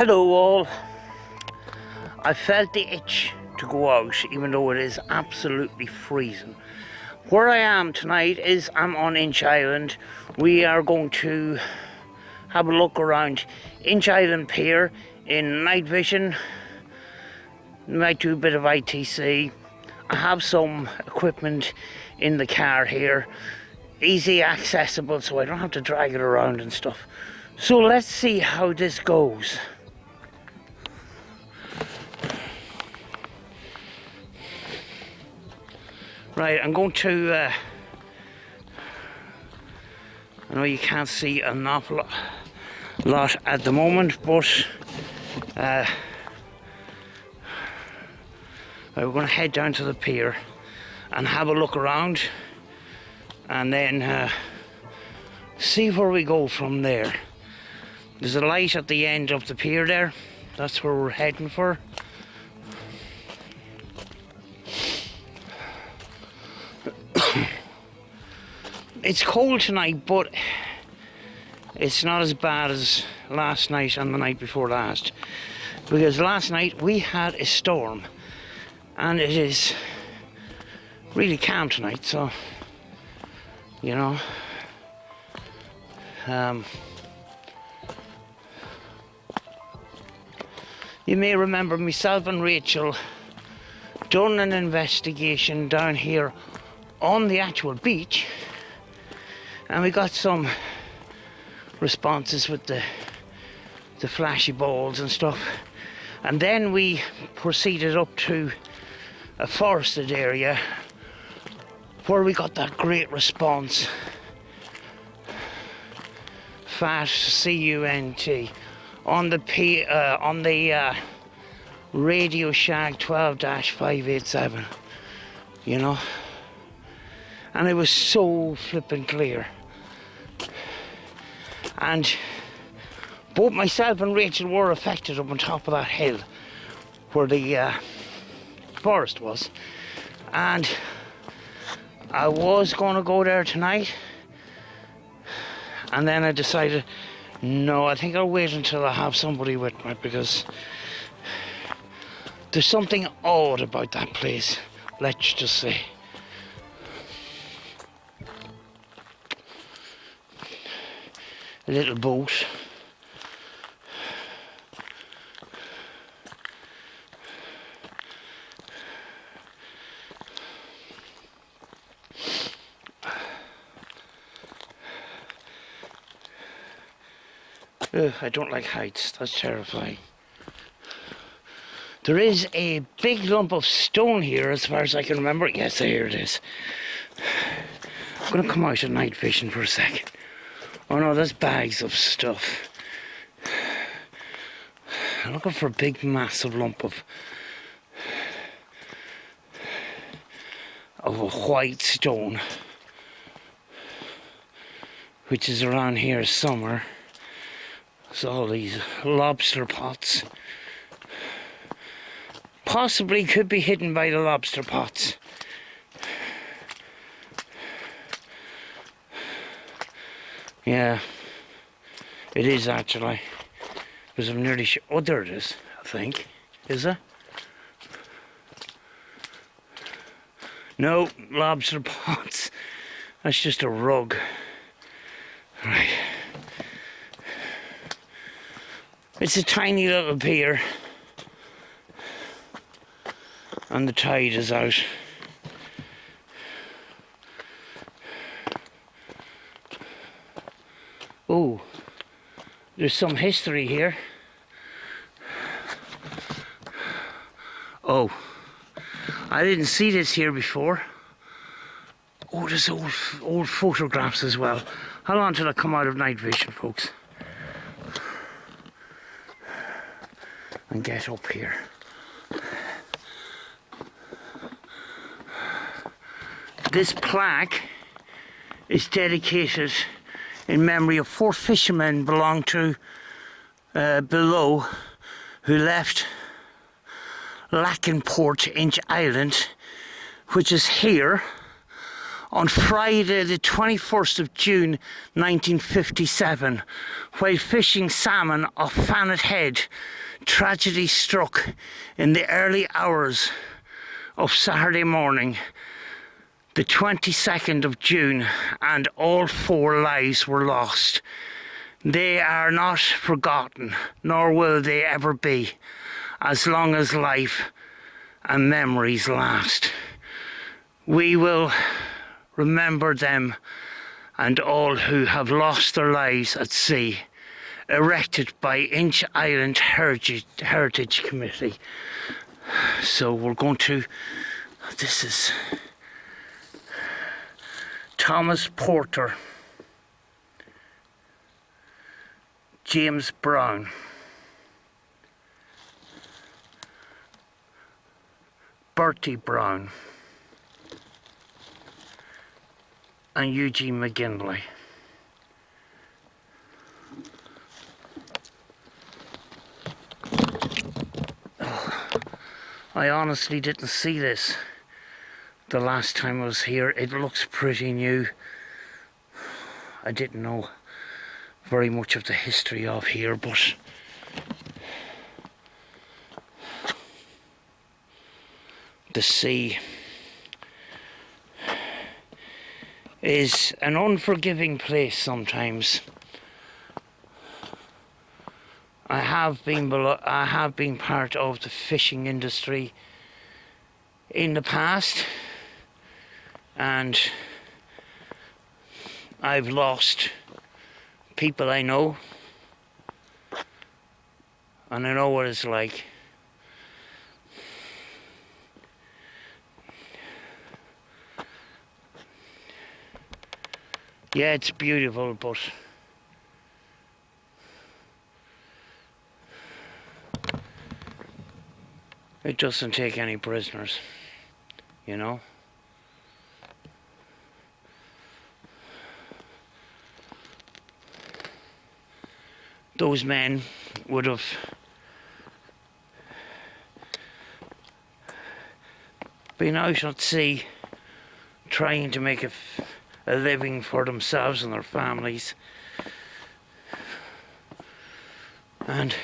Hello all. I felt the itch to go out even though it is absolutely freezing. Where I am tonight is I'm on Inch Island. We are going to have a look around Inch Island Pier in night vision. Might do a bit of ITC. I have some equipment in the car here, easy accessible, so I don't have to drag it around and stuff. So let's see how this goes. Right, I'm going to, I know you can't see an awful lot at the moment, but we're going to head down to the pier and have a look around and then see where we go from there. There's a light at the end of the pier there, that's where we're heading for. It's cold tonight, but it's not as bad as last night and the night before last, because last night we had a storm and it is really calm tonight, so you know, you may remember myself and Rachel done an investigation down here on the actual beach, and we got some responses with the flashy balls and stuff, and then we proceeded up to a forested area where we got that great response, fat CUNT, on the Radio Shack 12-587, you know, and it was so flippin' clear. And both myself and Rachel were affected up on top of that hill where the forest was, and I was going to go there tonight, and then I decided no, I think I'll wait until I have somebody with me, because there's something odd about that place, let's just say. A little boat. Ugh, I don't like heights, that's terrifying. There is a big lump of stone here as far as I can remember. Yes, here it is. I'm going to come out at night vision for a sec. Oh no, there's bags of stuff. I'm looking for a big massive lump of a white stone, which is around here somewhere. There's all these lobster pots. Possibly could be hidden by the lobster pots. Yeah, it is actually, because I'm nearly sure. Oh, there it is, I think. Is it? No, lobster pots. That's just a rug. Right. It's a tiny little pier, and the tide is out. Oh, there's some history here. Oh, I didn't see this here before. Oh, there's old photographs as well. How long till I come out of night vision, folks? And get up here. This plaque is dedicated in memory of 4 fishermen belonged to below, who left Lackenport, Inch Island, which is here on Friday the 21st of June 1957, while fishing salmon off Fannet Head, tragedy struck in the early hours of Saturday morning, the 22nd of June, and all 4 lives were lost. They are not forgotten, nor will they ever be, as long as life and memories last. We will remember them and all who have lost their lives at sea, erected by Inch Island Heritage Committee. So we're going to, this is Thomas Porter, James Brown, Bertie Brown, and Eugene McGinley. I honestly didn't see this the last time I was here. It looks pretty new. I didn't know very much of the history of here, but the sea is an unforgiving place sometimes. I have been part of the fishing industry in the past, and I've lost people I know, and I know what it's like. Yeah, it's beautiful, but it doesn't take any prisoners, you know? Those men would have been out at sea trying to make a living for themselves and their families, and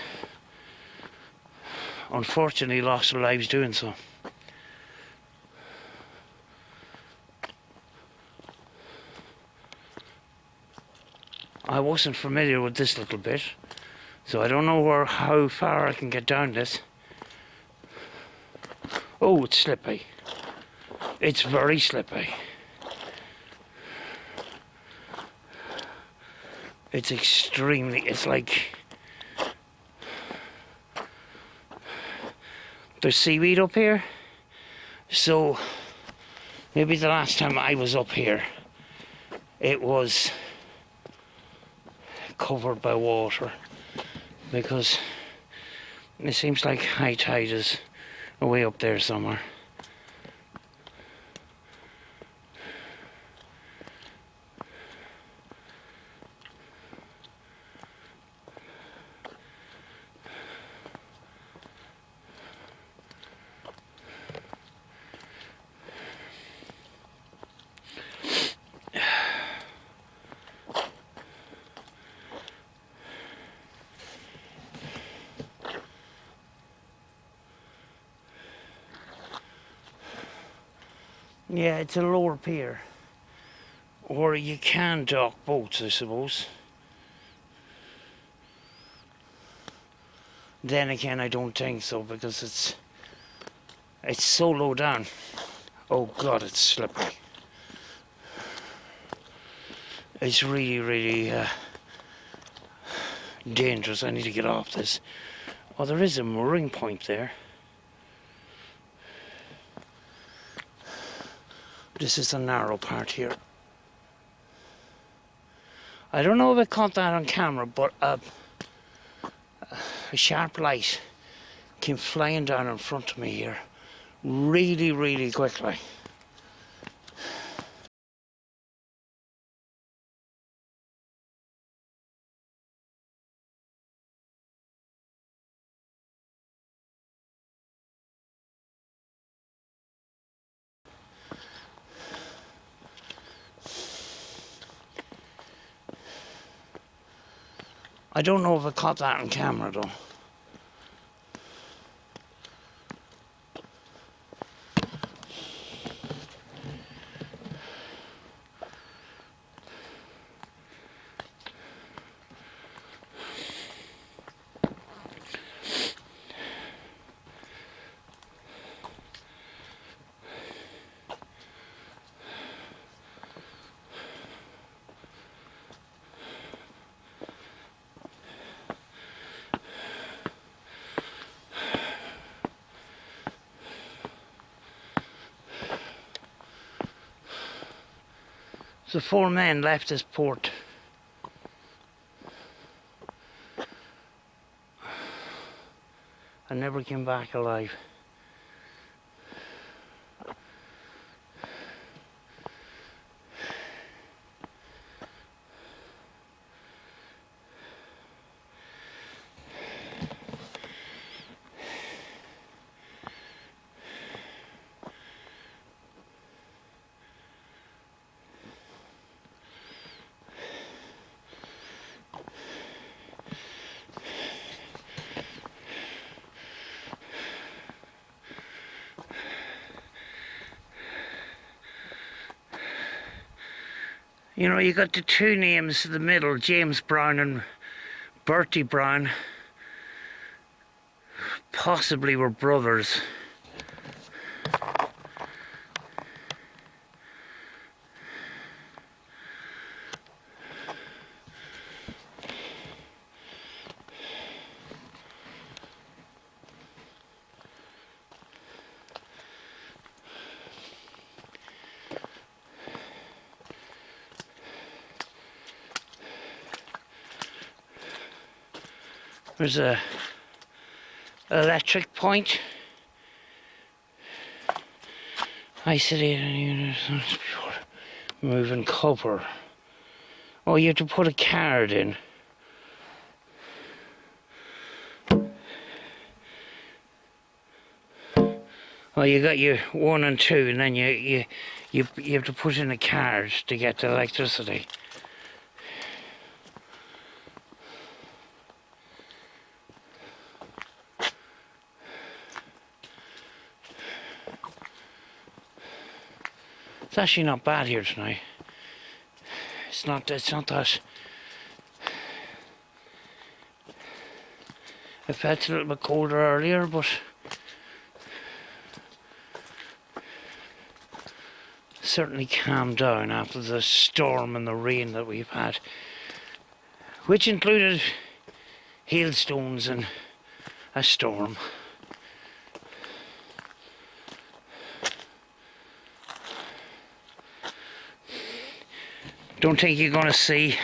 unfortunately lost their lives doing so. I wasn't familiar with this little bit, so I don't know how far I can get down this. Oh, it's slippy. It's very slippy. It's extremely, it's like there's seaweed up here, so maybe the last time I was up here it was covered by water, because it seems like high tide is way up there somewhere. Yeah, it's a lower pier, or you can dock boats, I suppose. Then again, I don't think so, because it's so low down. Oh God, it's slippery. It's really, really dangerous. I need to get off this. Oh, there is a mooring point there. This is the narrow part here. I don't know if I caught that on camera, but a sharp light came flying down in front of me here really, really quickly. I don't know if I caught that on camera though. So 4 men left this port. And never came back alive. You know, you got the 2 names in the middle, James Brown and Bertie Brown. Possibly were brothers. There's a electric point. Isolated unit moving copper. Oh, you have to put a card in. Oh, you got your 1 and 2, and then you have to put in a card to get the electricity. It's actually not bad here tonight. It's not that. It felt a little bit colder earlier, but certainly calmed down after the storm and the rain that we've had, which included hailstones and a storm. Don't think you're gonna see.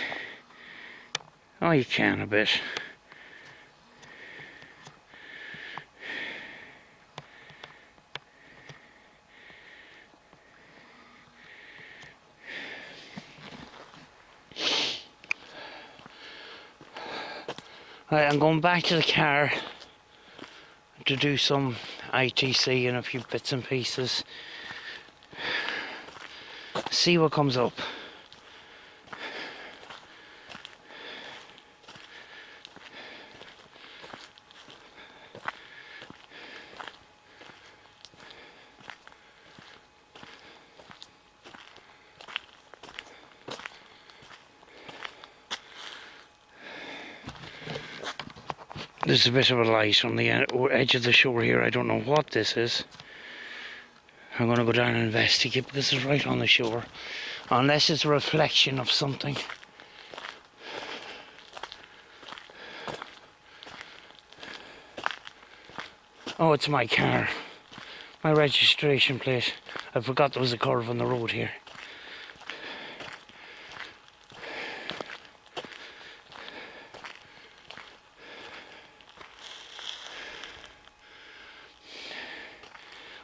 Oh, you can a bit. Right, I'm going back to the car to do some ITC and a few bits and pieces. See what comes up. There's a bit of a light on the edge of the shore here. I don't know what this is. I'm going to go down and investigate because it's right on the shore. Unless it's a reflection of something. Oh, it's my car. My registration plate. I forgot there was a curve on the road here.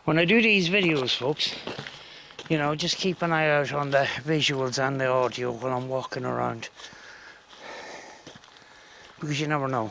When I do these videos, folks, you know, just keep an eye out on the visuals and the audio when I'm walking around. Because you never know.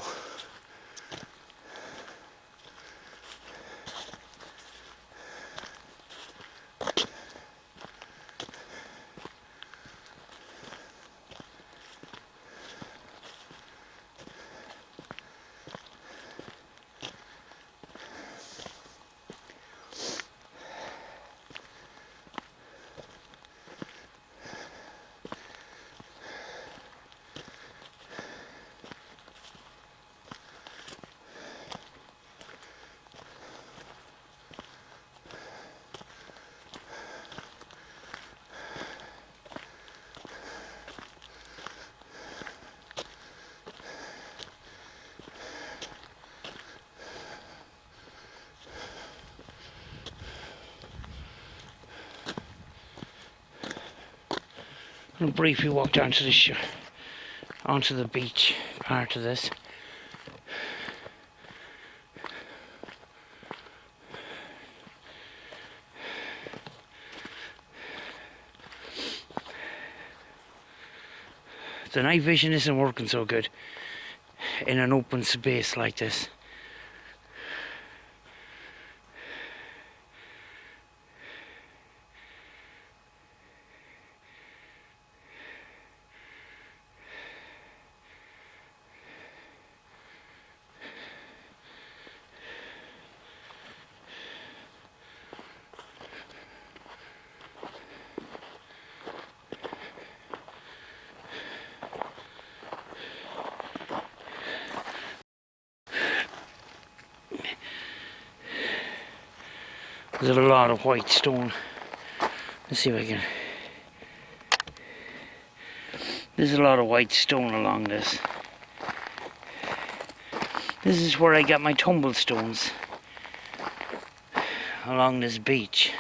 gonna briefly walk down to the onto the beach part of this. The night vision isn't working so good in an open space like this. There's a lot of white stone. Let's see if I can. There's a lot of white stone along this. This is where I got my tumblestones, along this beach.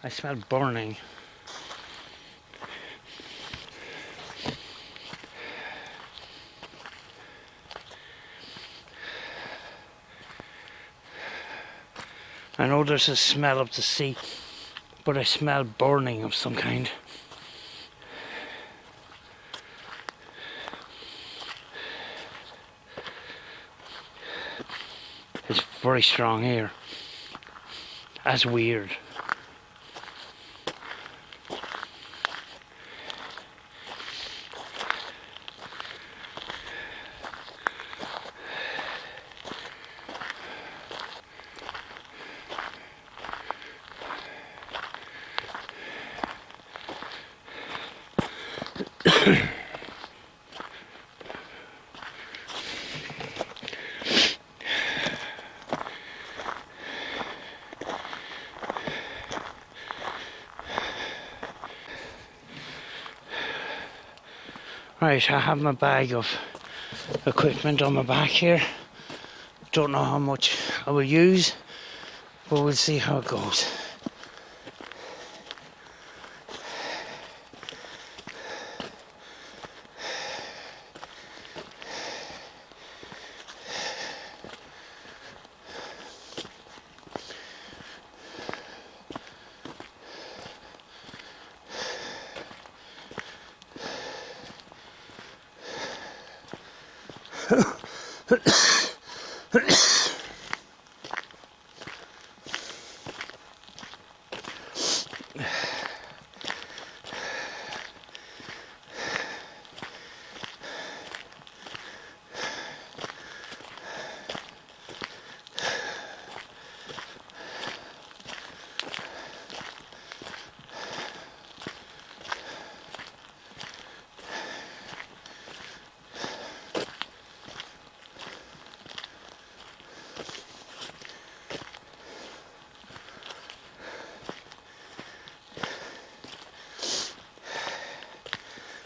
I smell burning. I know there's a smell of the sea, but I smell burning of some kind. It's very strong here. That's weird. Right, I have my bag of equipment on my back here. Don't know how much I will use, but we'll see how it goes.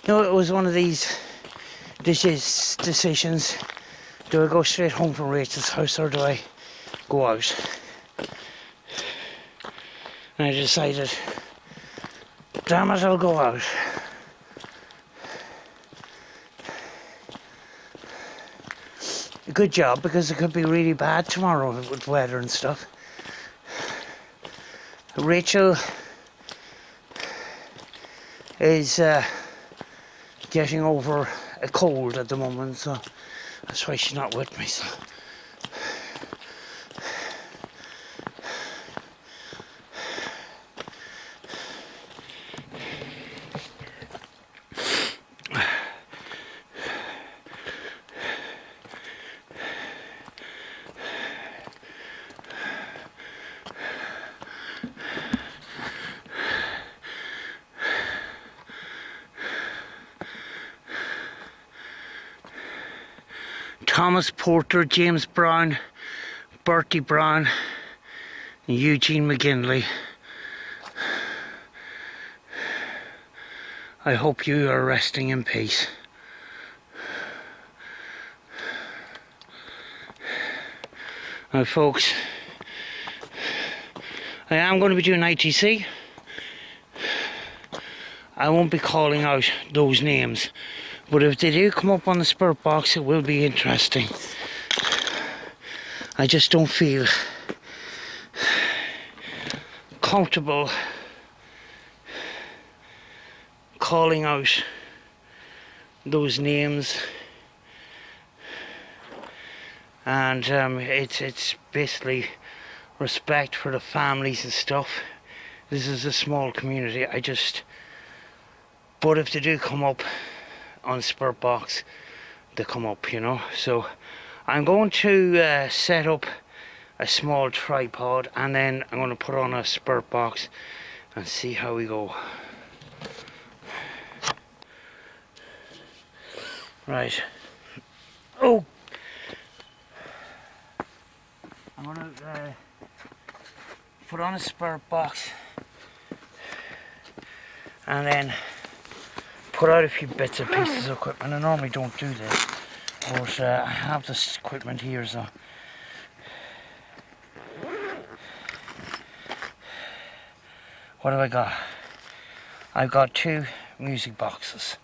You know, it was one of these decisions. Do I go straight home from Rachel's house or do I go out? And I decided, damn it, I'll go out. A good job, because it could be really bad tomorrow with weather and stuff. Rachel is getting over a cold at the moment, so that's why she's not with me. So Thomas Porter, James Brown, Bertie Brown, and Eugene McGinley. I hope you are resting in peace. Now folks, I am going to be doing ITC. I won't be calling out those names, but if they do come up on the spirit box, it will be interesting. I just don't feel comfortable calling out those names, and it's basically respect for the families and stuff. This is a small community. But if they do come up on spirit box, they come up, you know. So I'm going to set up a small tripod, and then I'm going to put on a spirit box and see how we go. Right. Oh, I'm going to put on a spirit box and then put out a few bits and pieces of equipment. I normally don't do this, but I have this equipment here, so what have I got? I've got 2 music boxes.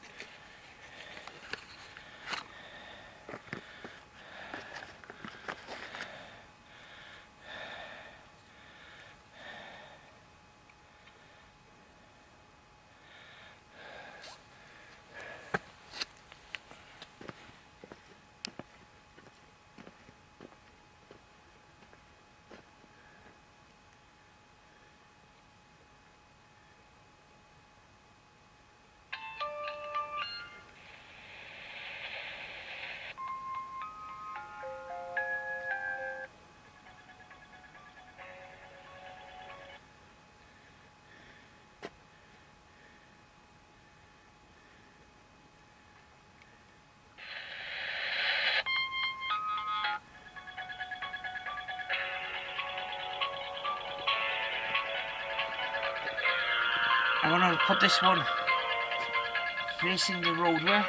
I'm going to put this one facing the roadway.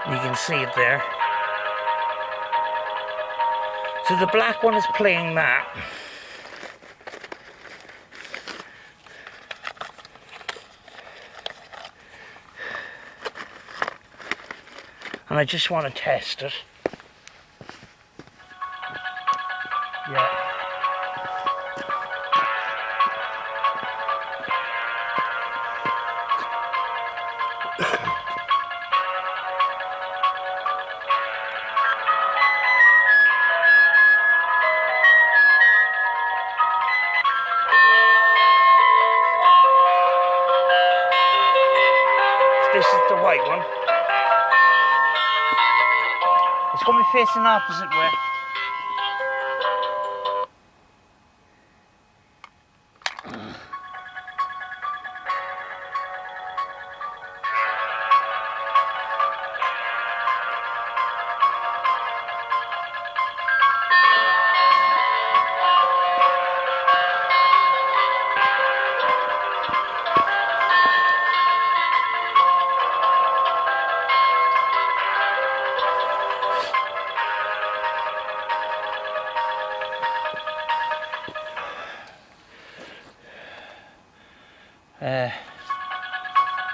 You can see it there. So the black one is playing that. And I just want to test it. Yeah. This is the white one. It's going to be facing the opposite way.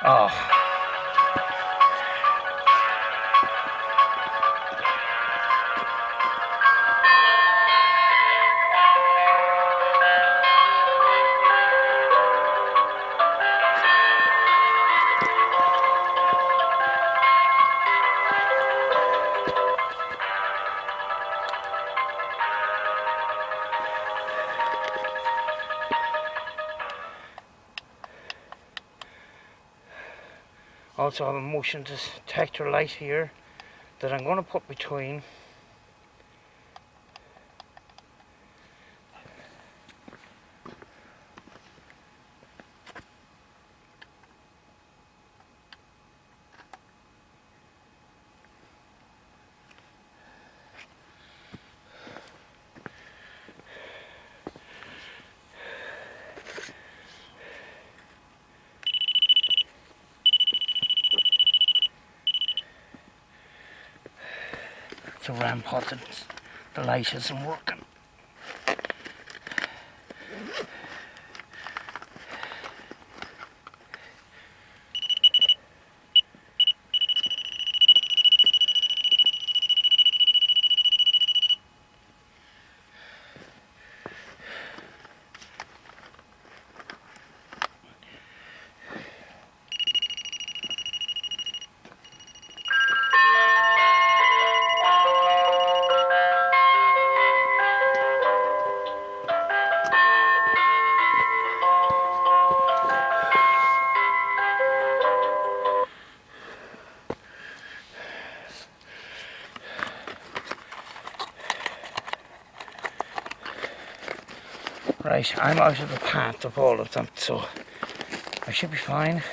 Oh. Also have a motion detector light here that I'm going to put between the ramp pot, the light isn't working. Right, I'm out of the path of all of them, so I should be fine.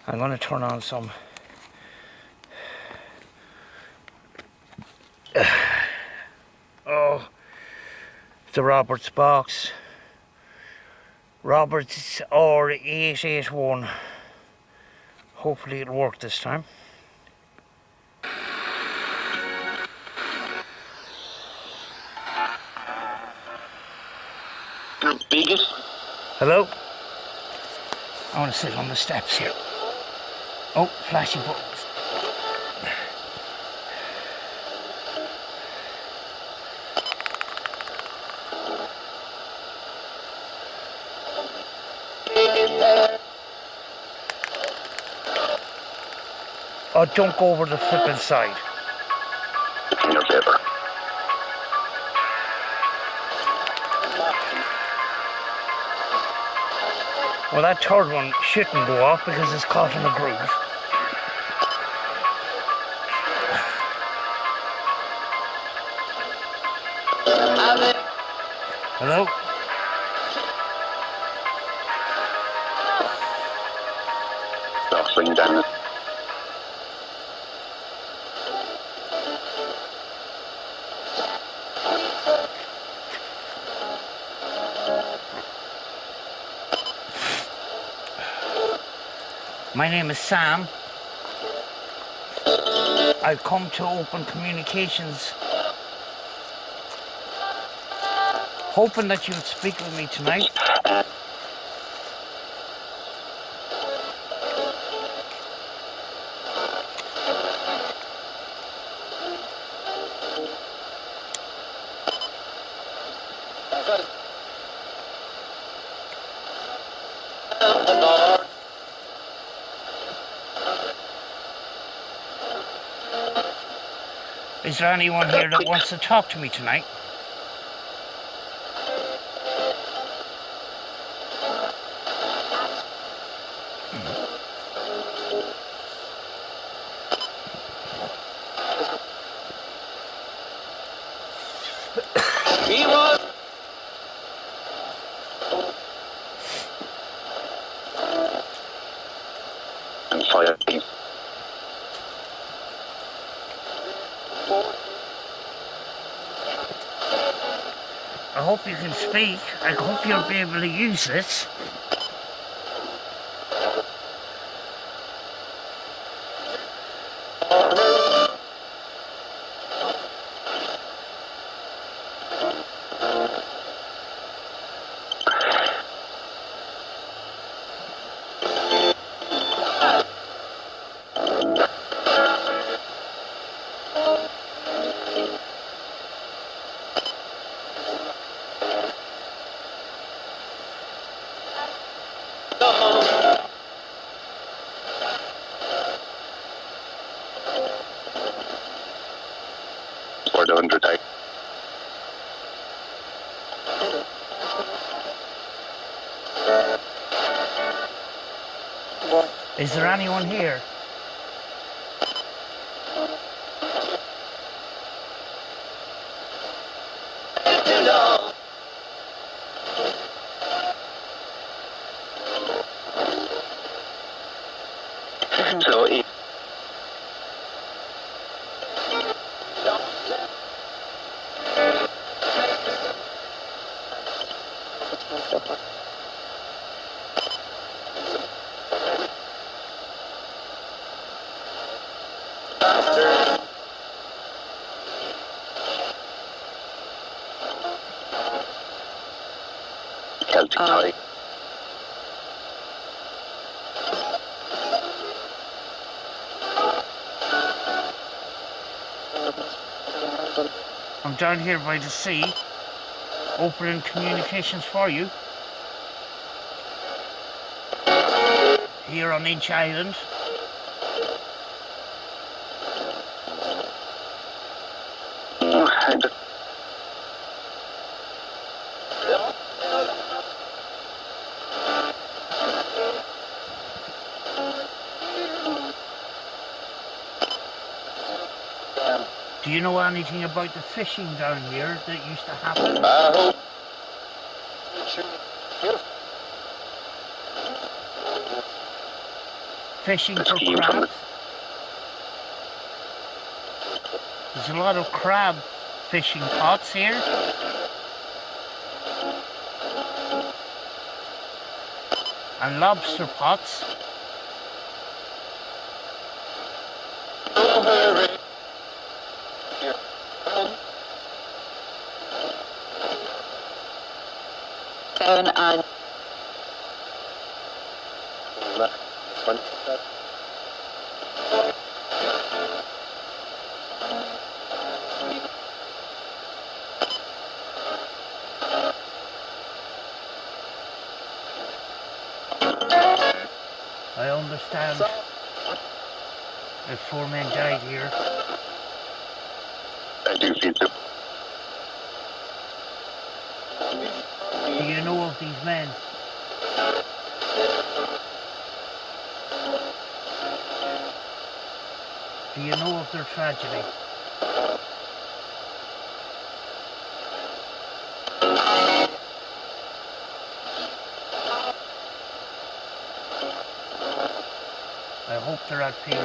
I'm going to turn on some the Roberts box. Roberts or 881. Hopefully it'll work this time. Biggest. Hello? I want to sit on the steps here. Oh, flashing buttons. Oh, don't go over the flipping side. Well, that third one shouldn't go off because it's caught in a groove. Hello? Swing down. My name is Sam. I've come to Open Communications, hoping that you would speak with me tonight. Is there anyone here that wants to talk to me tonight? He was. And fire. I hope you can speak. I hope you'll be able to use this. For the 100 day. Is there anyone here? So he. Celtic tie. I'm down here by the sea, opening communications for you. Here on Inch Island. Do you know anything about the fishing down here that used to happen? Fishing for crabs? There's a lot of crab fishing pots here. And lobster pots. And I understand that 4 men died here. I do feel too. Do you know of these men? Do you know of their tragedy? I hope they're at peace.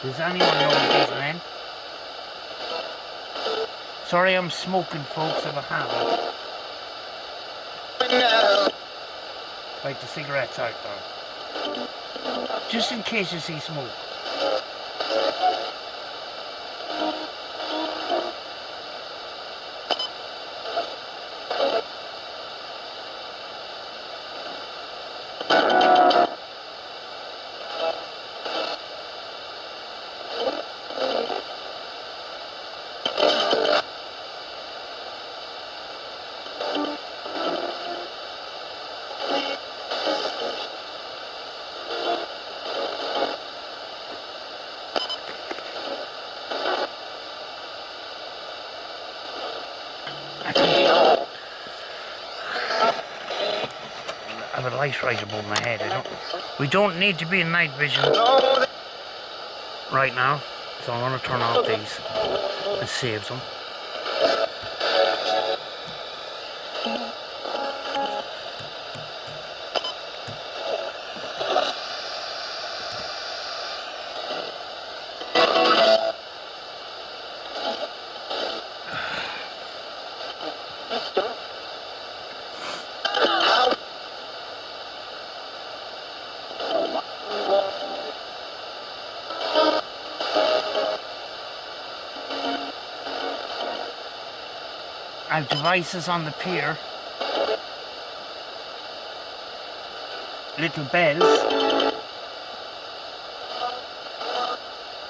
Does anyone know of these men? Sorry I'm smoking, folks, of a habit. Like the cigarettes out there. Just in case you see smoke. I have a light right above my head. We don't need to be in night vision right now, so I'm going to turn off these and save them. I have devices on the pier, little bells,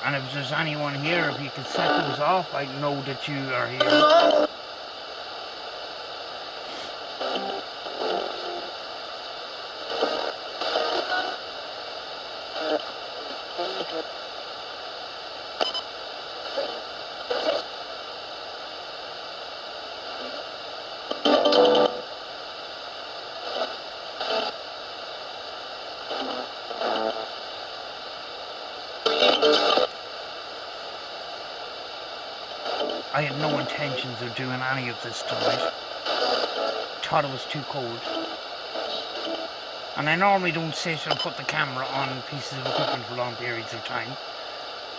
and if there's anyone here, if you could set those off, I know that you are here. I had no intentions of doing any of this tonight. Thought it was too cold. And I normally don't sit and put the camera on pieces of equipment for long periods of time,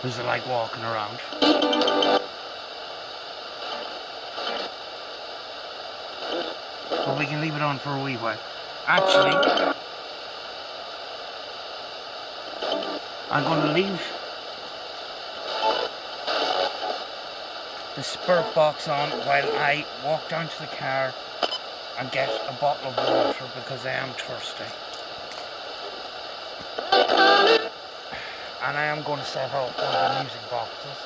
because I like walking around. but we can leave it on for a wee while. Actually, I'm going to leave the spirit box on while I walk down to the car and get a bottle of water because I am thirsty. And I am going to set off one of the music boxes.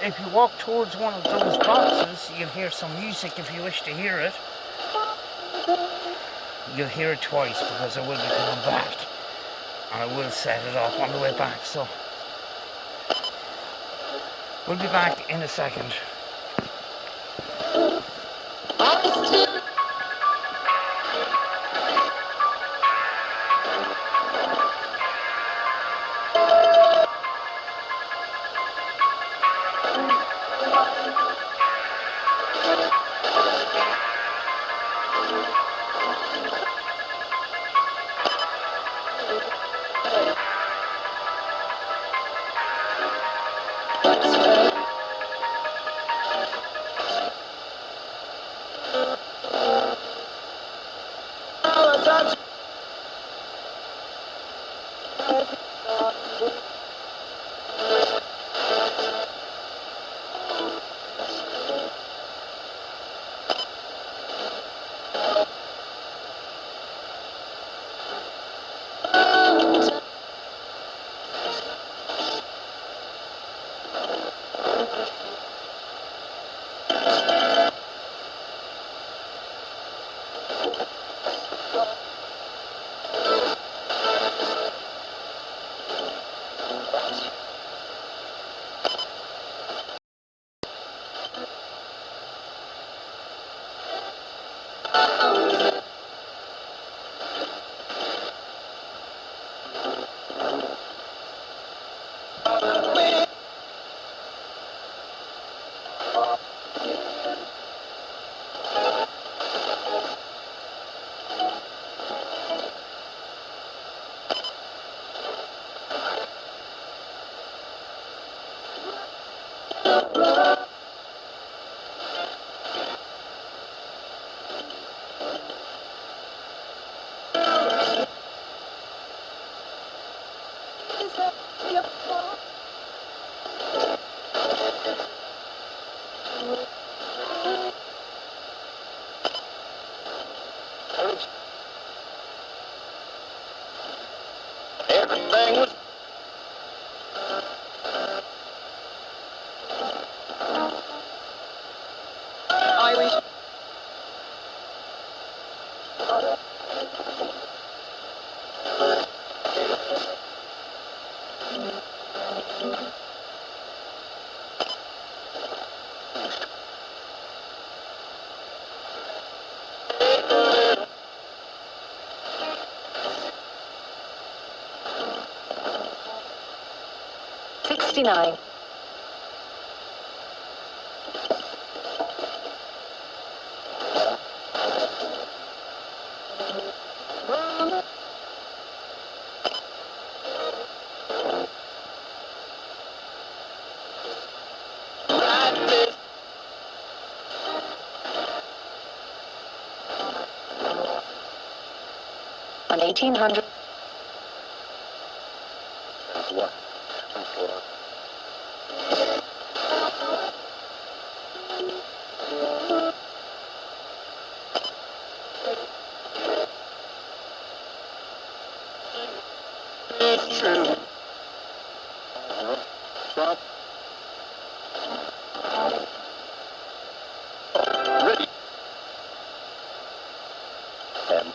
If you walk towards one of those boxes, you'll hear some music if you wish to hear it. You'll hear it twice because I will be coming back. And I will set it off on the way back, so we'll be back in a second. Everything was Irish. $69. On 1800. That's what. True. Stop. Ready. And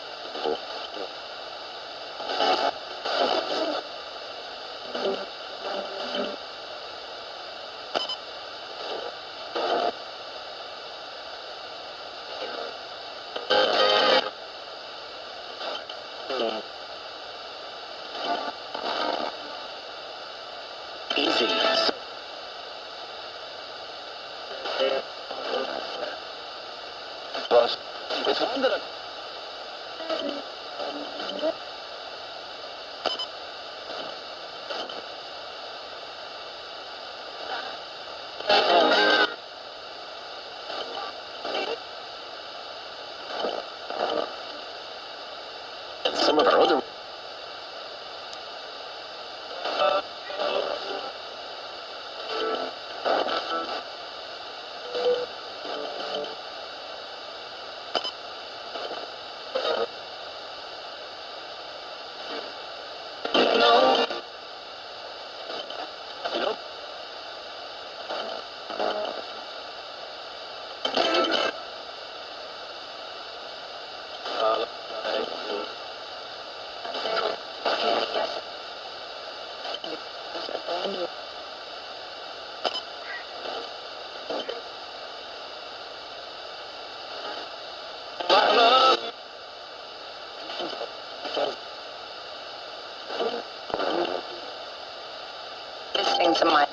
easy. Plus, it's one that of our other... Listening to my...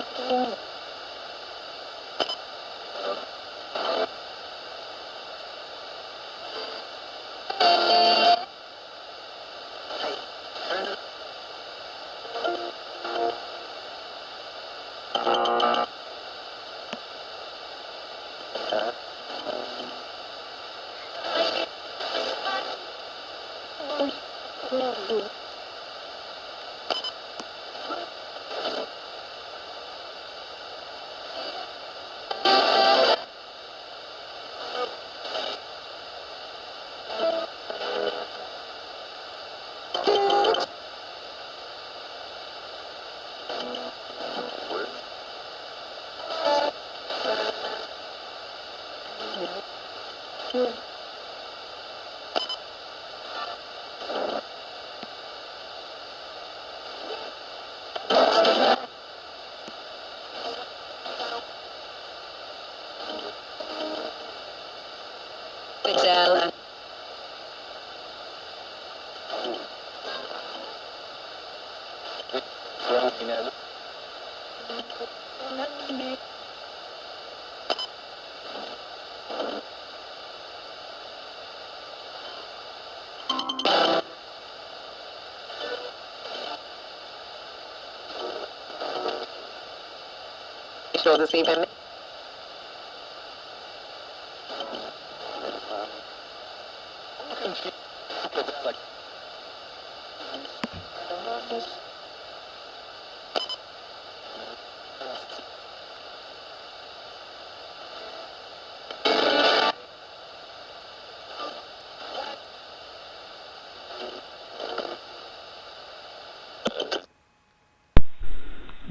and sure this even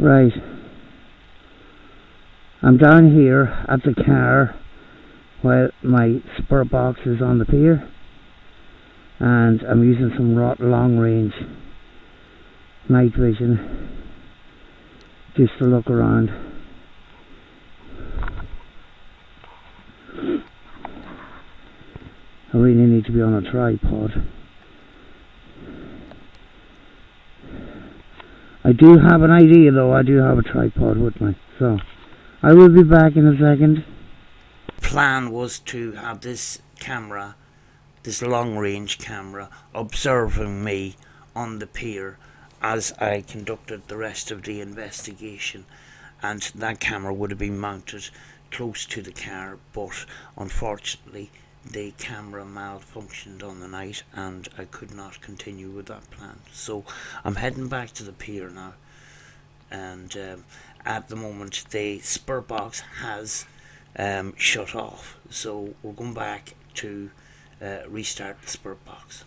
Right. I'm down here at the car while my spur box is on the pier, and I'm using some long range night vision just to look around. I really need to be on a tripod. I do have an idea though, I do have a tripod with me, so I will be back in a second. Plan was to have this camera, this long range camera, observing me on the pier as I conducted the rest of the investigation, and that camera would have been mounted close to the car, but unfortunately the camera malfunctioned on the night and I could not continue with that plan. So I'm heading back to the pier now, and at the moment the spur box has shut off, so we're going back to restart the spur box.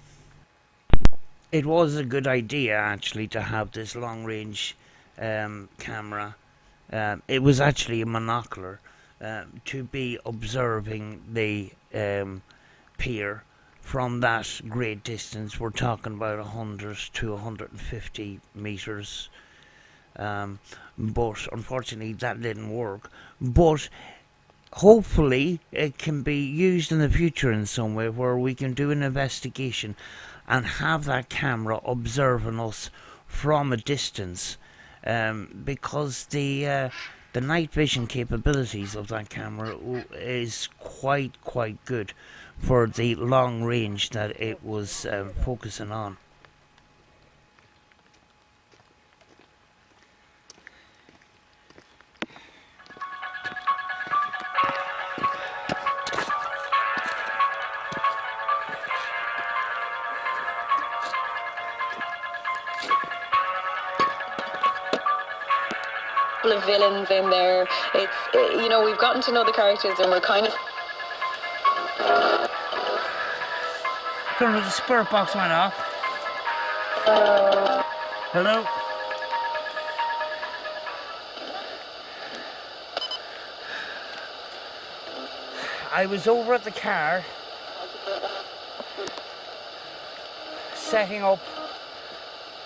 It was a good idea actually to have this long range camera. It was actually a monocular to be observing the pier from that great distance. We're talking about 100 to 150 meters, but unfortunately that didn't work. But hopefully it can be used in the future in some way where we can do an investigation and have that camera observing us from a distance, because the night vision capabilities of that camera is quite good for the long range that it was focusing on. Of villains in there. It's, you know, we've gotten to know the characters and we're kind of... Colonel, the spur box went off. Hello? I was over at the car setting up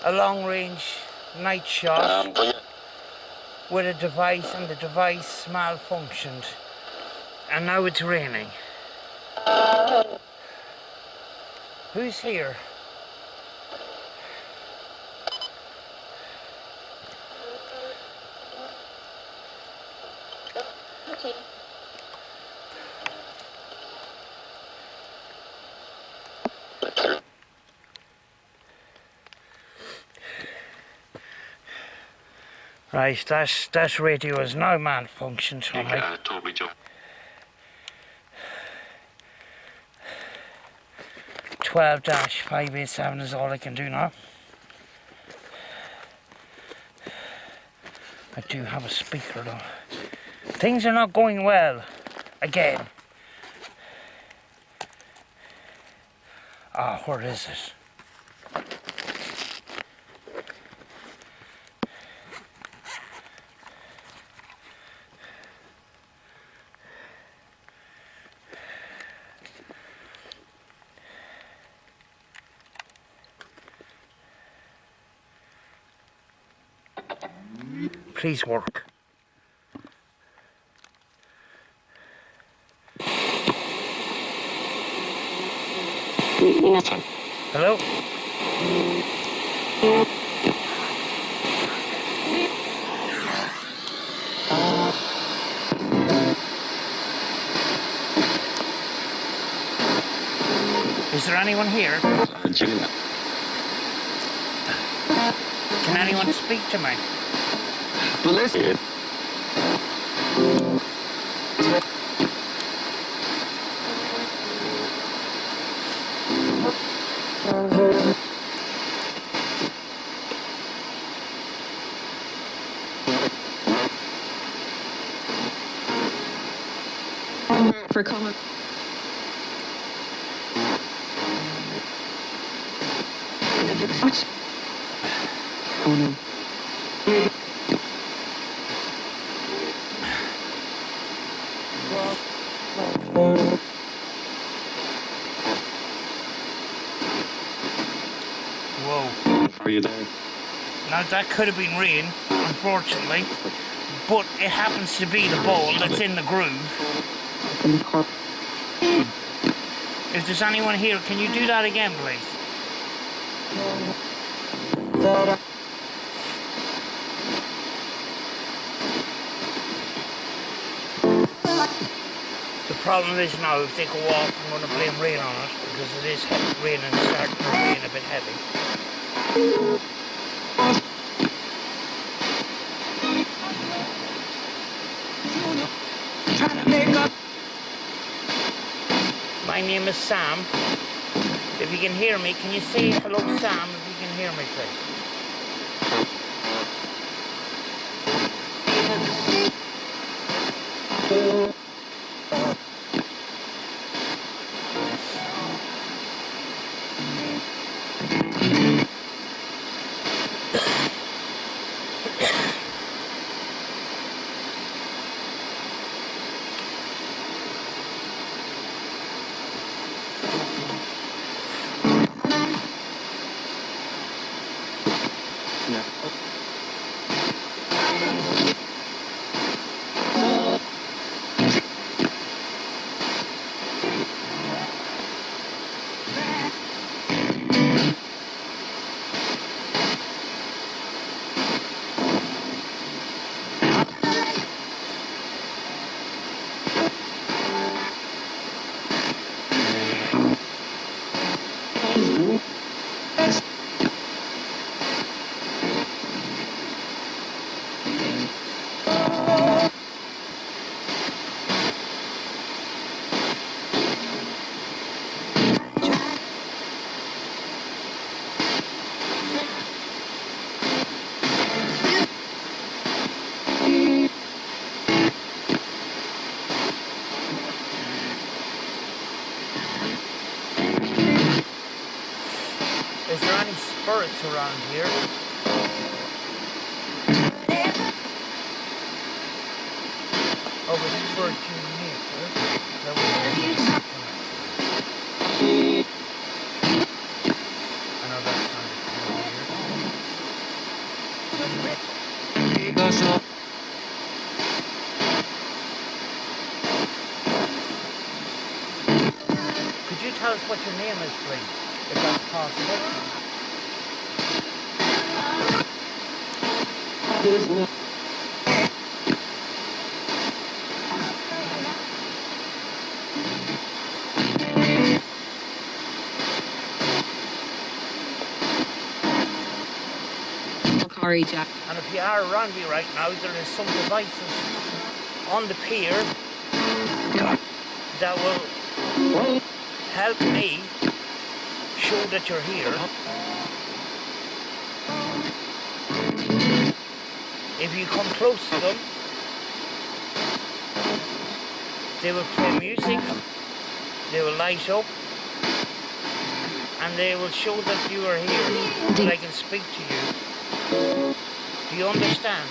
a long range night shot with a device, and the device malfunctioned, and now it's raining. Who's here? Okay. Right, that radio is now malfunctioned for me. 12-587 is all I can do now. I do have a speaker though. Things are not going well again. Ah, where is it? Please work. Hello? Is there anyone here? Can anyone speak to me? Listen. For comment. Oh no. Now that could have been rain, unfortunately, but it happens to be the ball that's in the groove. If there's anyone here, can you do that again, please? The problem is now, if they go off, I'm going to blame rain on it, because it is raining, starting to rain a bit heavy. My name is Sam. If you can hear me, can you say hello, Sam, if you can hear me, please? Is there any spirits around here? Oh, the spirit you need, that was I know that sounded kind of weird. Could you tell us what your name is, please? If that's possible. And if you are around me right now, there is some devices on the pier that will help me show that you're here. If you come close to them, they will play music, they will light up, and they will show that you are here, that I can speak to you. Do you understand?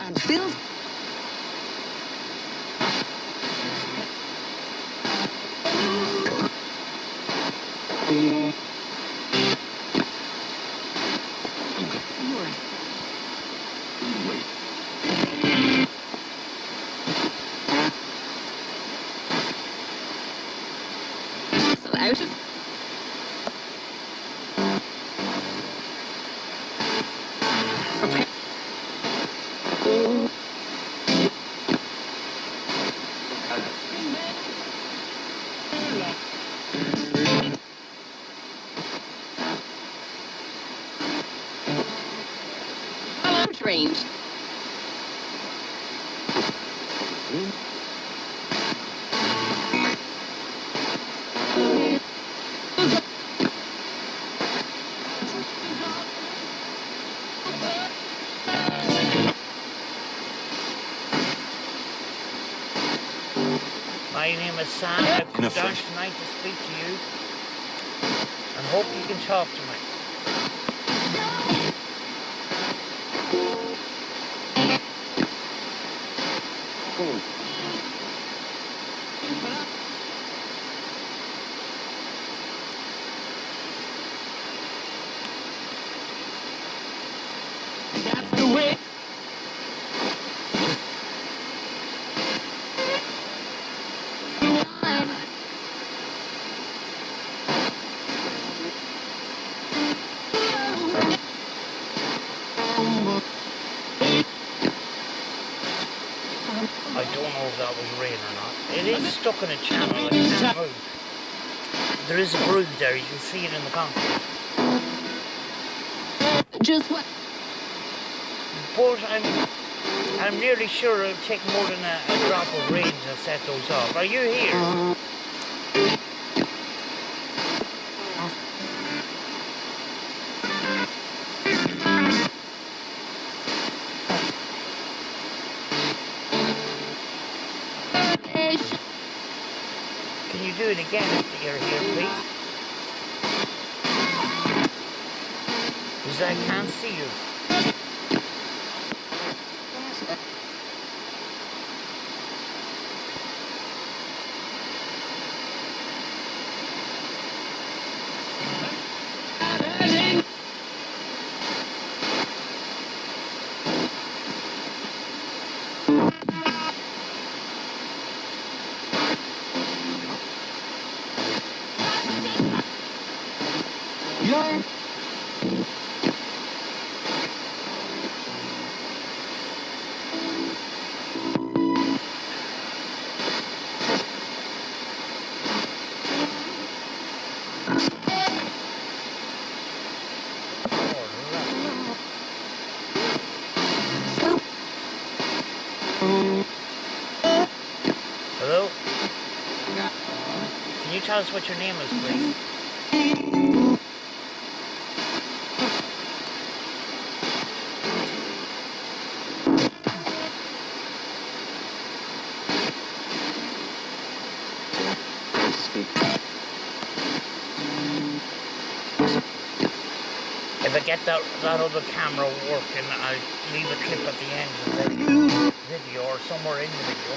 And Phil. So out of range. My name is Sam. I've come down tonight to speak to you and hope you can talk to me. That's the way. I don't know if that was rain or not. It is stuck in a channel, it can't move. There is a groove there, you can see it in the concrete. Just what? But I'm nearly sure it'll take more than a drop of rain to set those off. Are you here? Can you do it again if you're here, please? Because I can't see you. You're Hello? Can you tell us what your name is, please? If I get that other camera working, I'll leave a clip at the end of the video or somewhere in the video.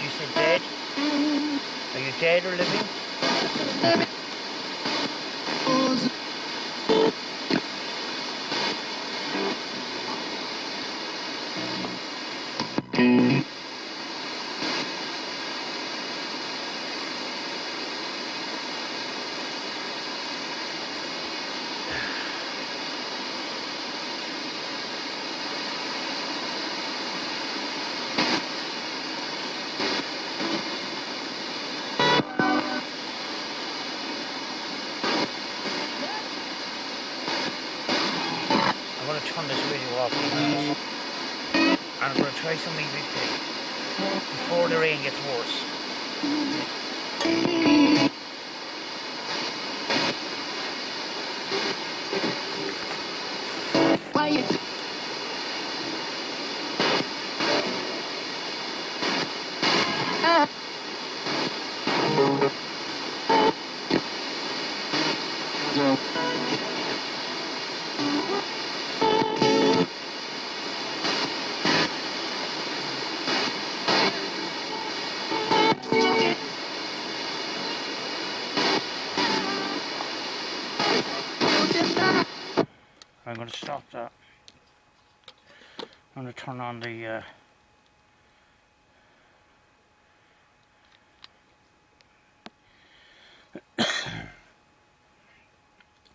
You said dead? Are you dead or living? I'm going to turn this video off in a minute. And I'm going to try some EVP before the rain gets worse. I'm going to stop that. I'm going to turn on the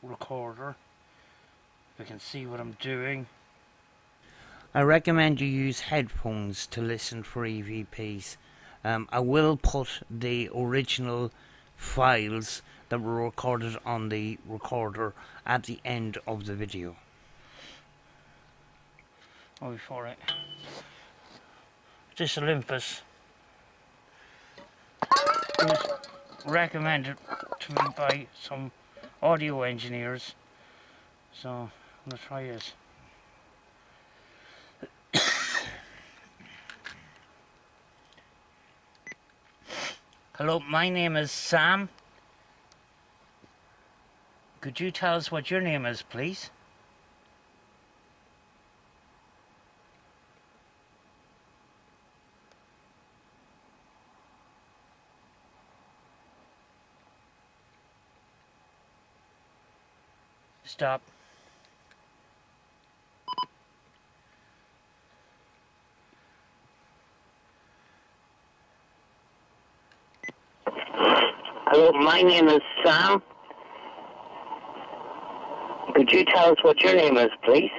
recorder. You can see what I'm doing. I recommend you use headphones to listen for EVPs. I will put the original files that were recorded on the recorder at the end of the video. Oh, before it. This Olympus was recommended to me by some audio engineers, so I'm going to try this. Hello, my name is Sam. Could you tell us what your name is, please? Stop. Hello, my name is Sam. Could you tell us what your name is, please?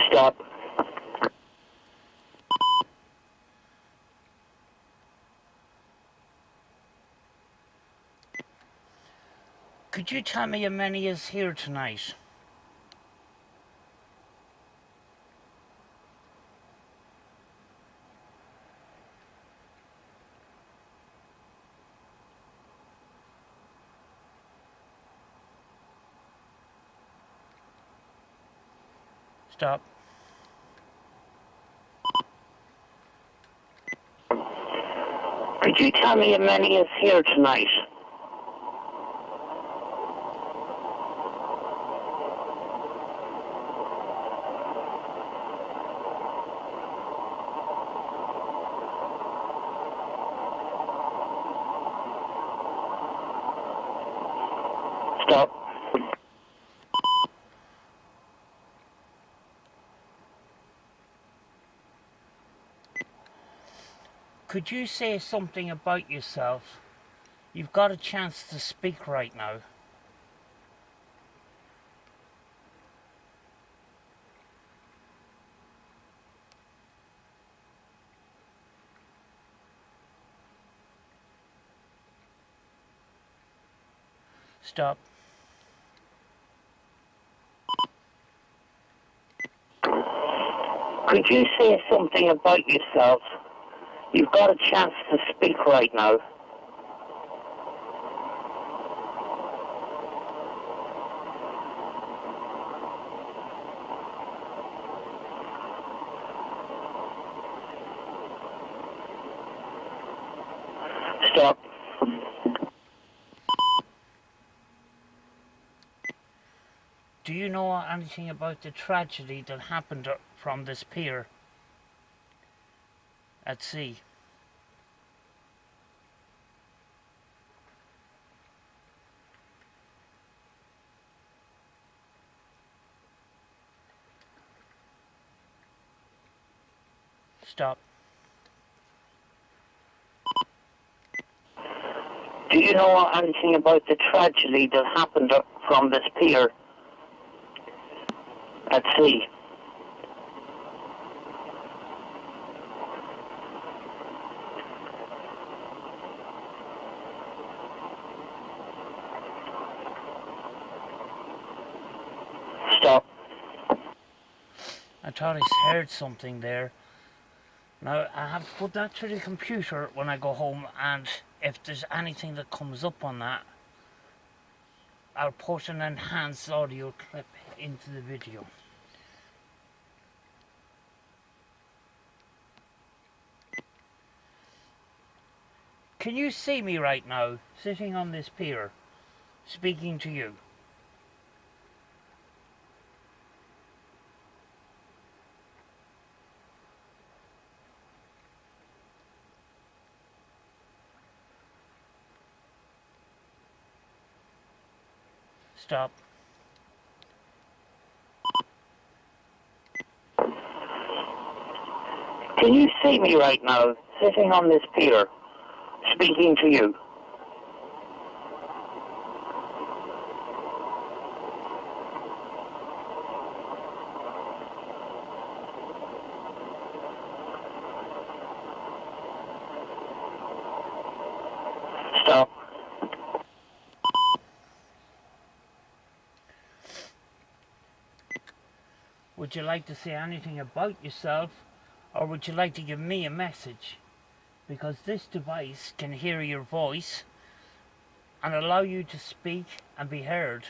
Stop. Could you tell me how many is here tonight? Stop. Could you tell me how many is here tonight? Stop. Could you say something about yourself? You've got a chance to speak right now. Stop. Could you say something about yourself? You've got a chance to speak right now. Stop. Do you know anything about the tragedy that happened from this pier at sea? Stop. Do you know anything about the tragedy that happened from this pier at sea? Stop. I thought I heard something there. Now, I have to put that to the computer when I go home, and if there's anything that comes up on that, I'll put an enhanced audio clip into the video. Can you see me right now, sitting on this pier, speaking to you? Stop. Can you see me right now, sitting on this pier, speaking to you? Stop. Would you like to say anything about yourself, or would you like to give me a message? Because this device can hear your voice and allow you to speak and be heard.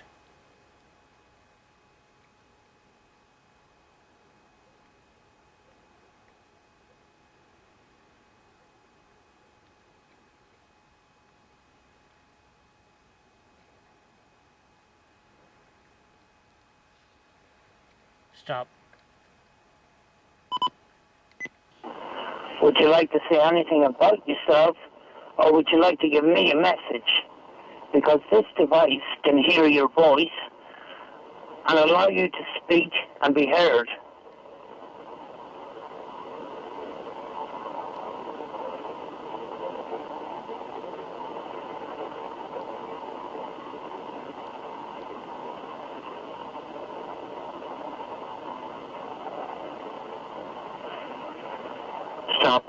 Stop. Would you like to say anything about yourself, or would you like to give me a message? Because this device can hear your voice and allow you to speak and be heard. Stop.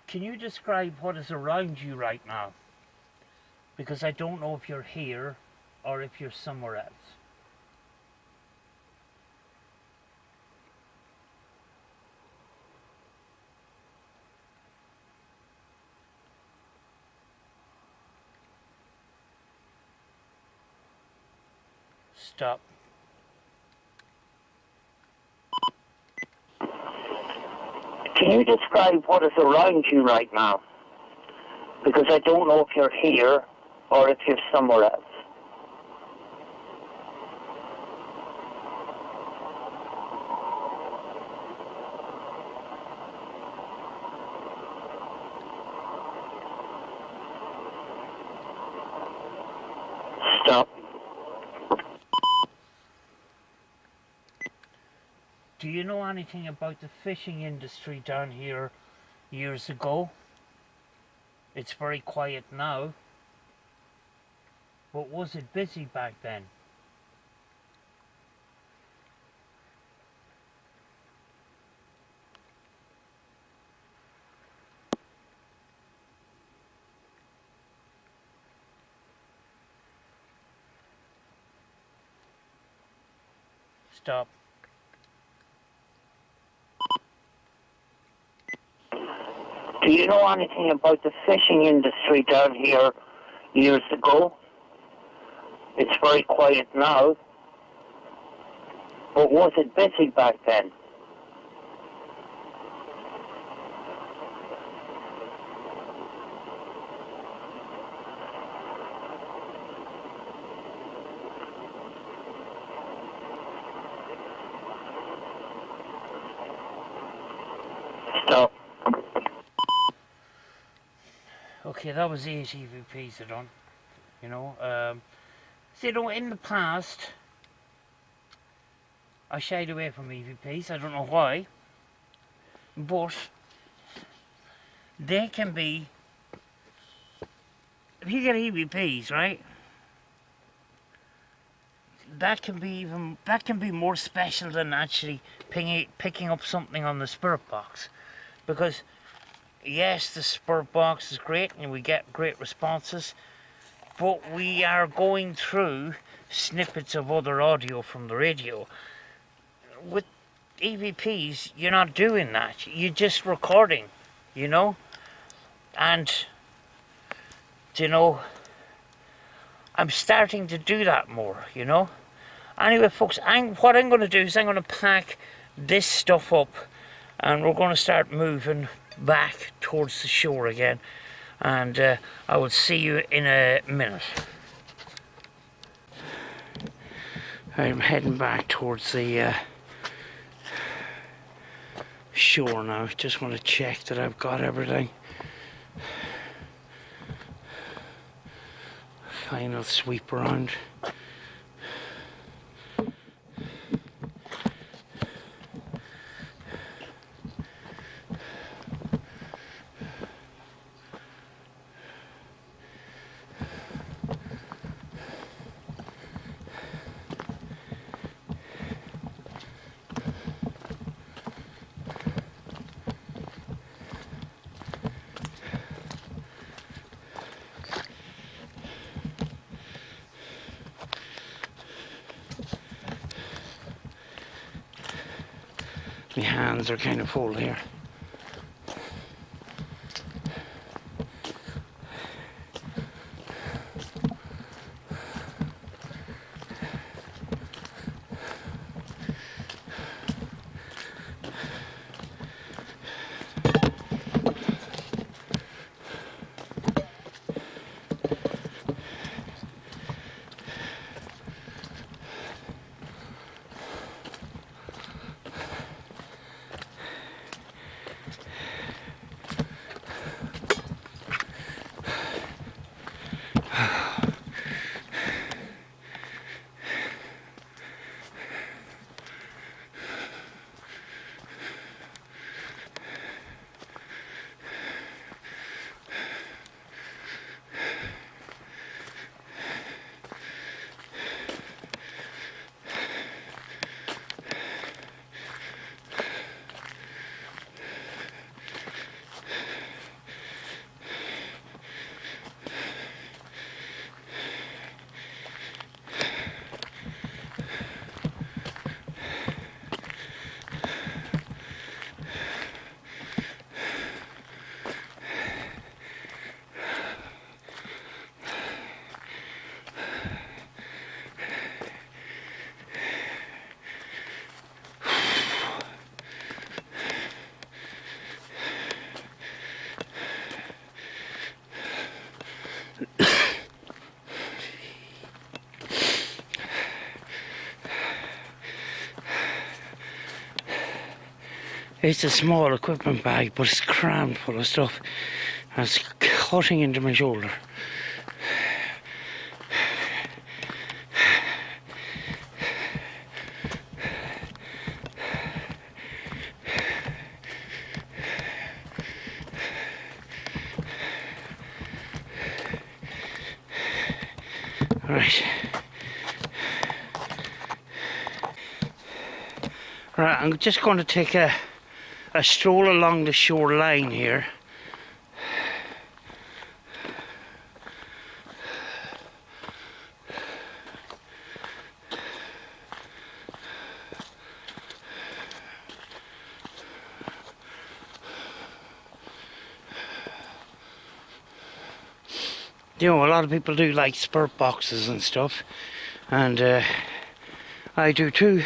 Can you describe what is around you right now? Because I don't know if you're here or if you're somewhere else. Stop. Can you describe what is around you right now? Because I don't know if you're here or if you're somewhere else. Stop. Do you know anything about the fishing industry down here years ago? It's very quiet now. But was it busy back then? Stop. Do you know anything about the fishing industry down here years ago? It's very quiet now. But was it busy back then? Stop. Okay, that was 8 EVPs I done. You know, so, you know, in the past, I shied away from EVPs. I don't know why, but they can be. If you get EVPs, right, that can be more special than actually picking up something on the spirit box, because yes, the spirit box is great and we get great responses, but we are going through snippets of other audio from the radio. With EVPs, you're not doing that. You're just recording, you know, and you know, I'm starting to do that more, you know. Anyway, folks, what I'm going to do is I'm going to pack this stuff up and we're going to start moving back towards the shore again. And I will see you in a minute. I'm heading back towards the shore now. Just want to check that I've got everything. final sweep around. My hands are kind of full here. It's a small equipment bag, but it's crammed full of stuff. And it's cutting into my shoulder. Right. Right, I'm just going to take a stroll along the shoreline here. You know, a lot of people do like spurt boxes and stuff, and I do too.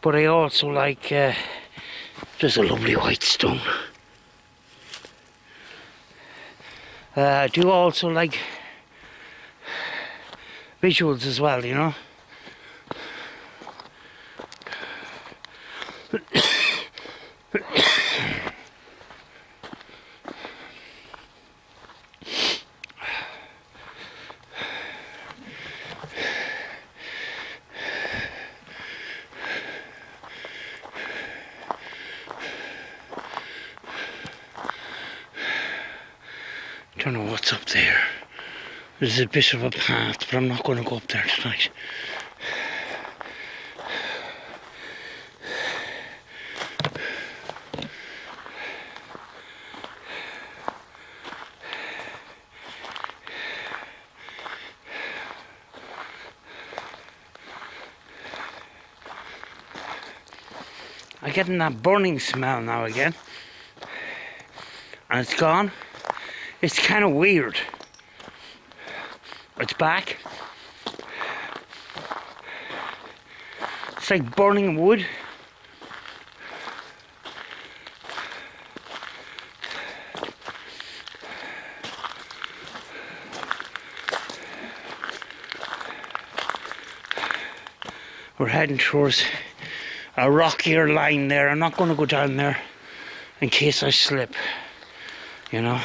But I also like, there's a lovely white stone. I do also like visuals as well, you know. Don't know what's up there. There's a bit of a path, but I'm not going to go up there tonight. I'm getting that burning smell now again, and it's gone. It's kind of weird. It's back. It's like burning wood. We're heading towards a rockier line there. I'm not going to go down there in case I slip, you know.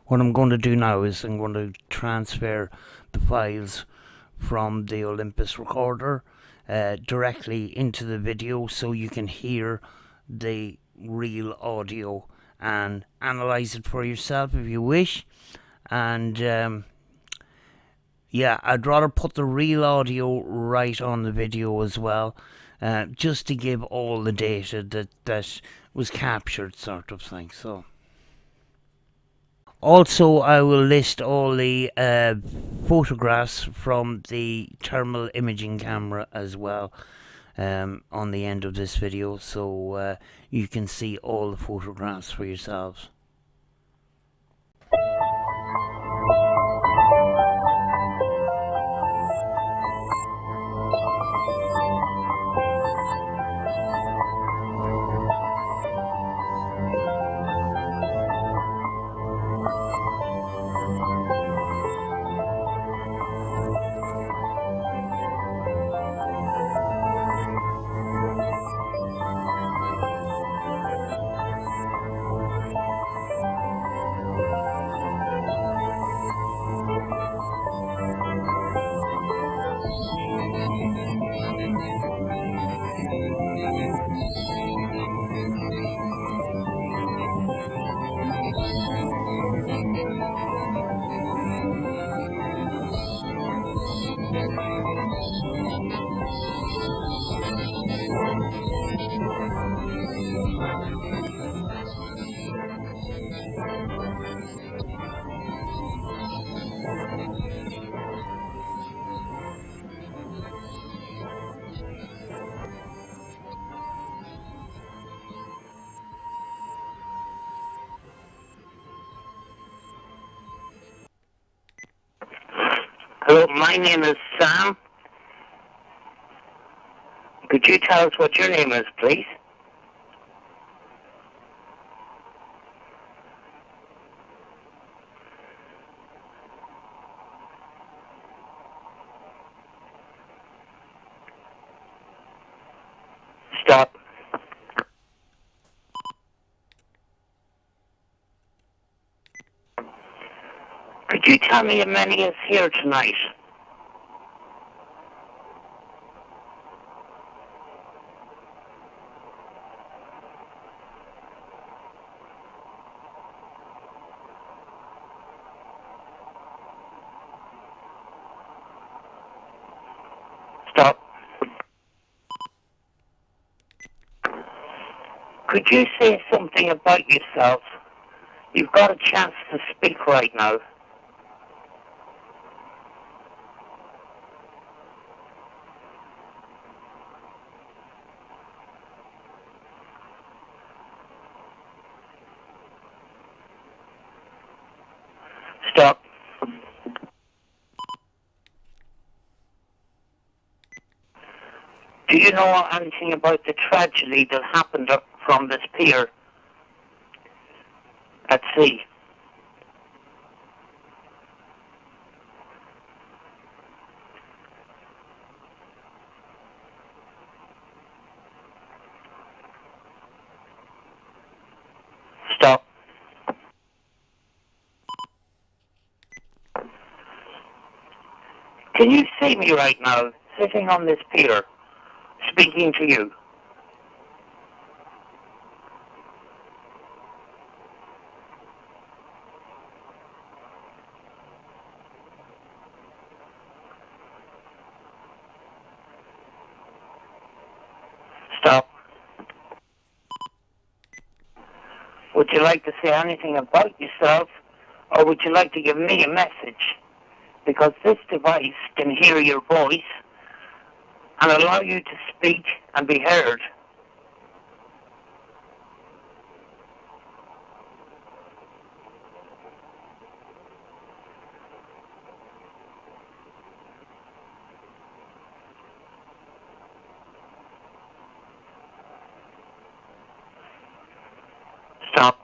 What I'm going to do now is I'm going to transfer the files from the Olympus recorder directly into the video so you can hear the real audio and analyze it for yourself if you wish. And yeah, I'd rather put the real audio right on the video as well, just to give all the data that was captured, sort of thing. So also I will list all the photographs from the thermal imaging camera as well on the end of this video, so you can see all the photographs for yourselves. Hello, my name is Sam. Could you tell us what your name is, please? Stop. Could you tell me how many is here tonight? Stop. Could you say something about yourself? You've got a chance to speak right now. Stop. Do you know anything about the tragedy that happened up from this pier at sea? Stop. Can you see me right now, sitting on this pier, speaking to you? Stop. Would you like to say anything about yourself, or would you like to give me a message? Because this device can hear your voice and allow you to speak and be heard. Stop.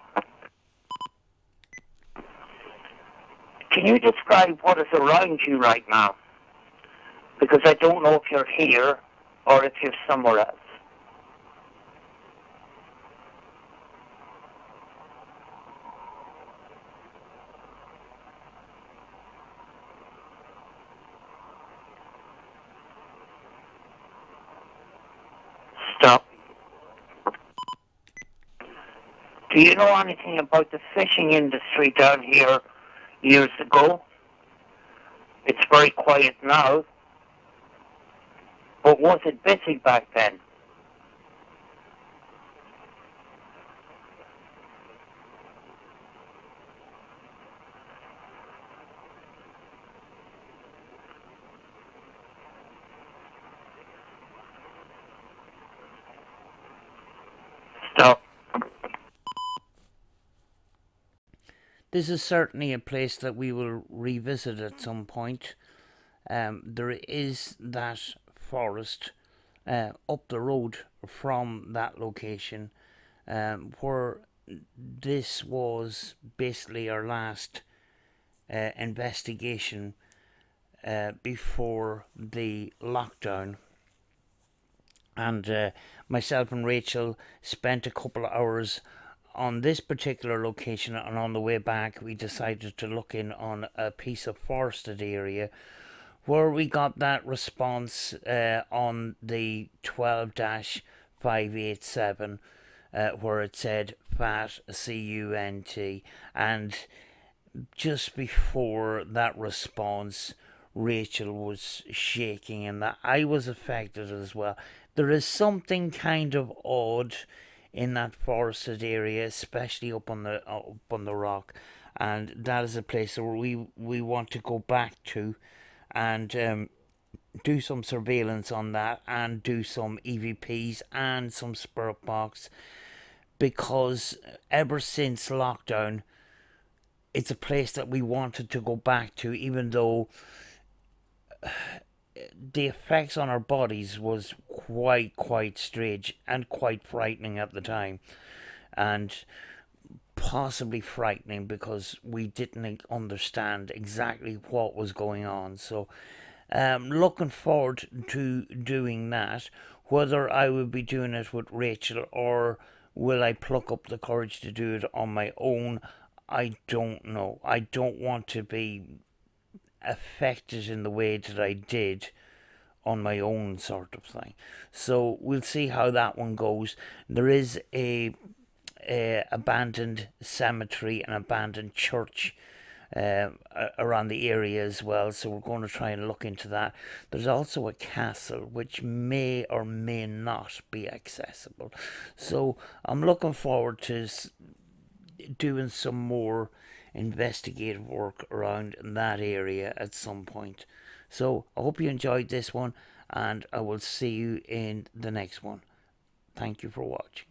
Can you describe what is around you right now? Because I don't know if you're here or if you're somewhere else. Do you know anything about the fishing industry down here years ago? It's very quiet now. But was it busy back then? Stop. This is certainly a place that we will revisit at some point. There is that forest up the road from that location, where this was basically our last investigation before the lockdown. And myself and Rachel spent a couple of hours on this particular location, and on the way back we decided to look in on a piece of forested area where we got that response on the 12-587 where it said FAT CUNT, and just before that response Rachel was shaking, and that I was affected as well. There is something kind of odd in that forested area, especially up on the rock, and that is a place where we want to go back to and do some surveillance on that, and do some EVPs and some spirit box, because ever since lockdown it's a place that we wanted to go back to, even though the effects on our bodies was quite strange and quite frightening at the time, and possibly frightening because we didn't understand exactly what was going on. So looking forward to doing that. Whether I will be doing it with Rachel or will I pluck up the courage to do it on my own, I don't know. I don't want to be affected in the way that I did on my own, sort of thing. So we'll see how that one goes. There is a abandoned cemetery and abandoned church around the area as well, so we're going to try and look into that. There's also a castle which may or may not be accessible, so I'm looking forward to doing some more investigative work around in that area at some point. So I hope you enjoyed this one, and I will see you in the next one. Thank you for watching.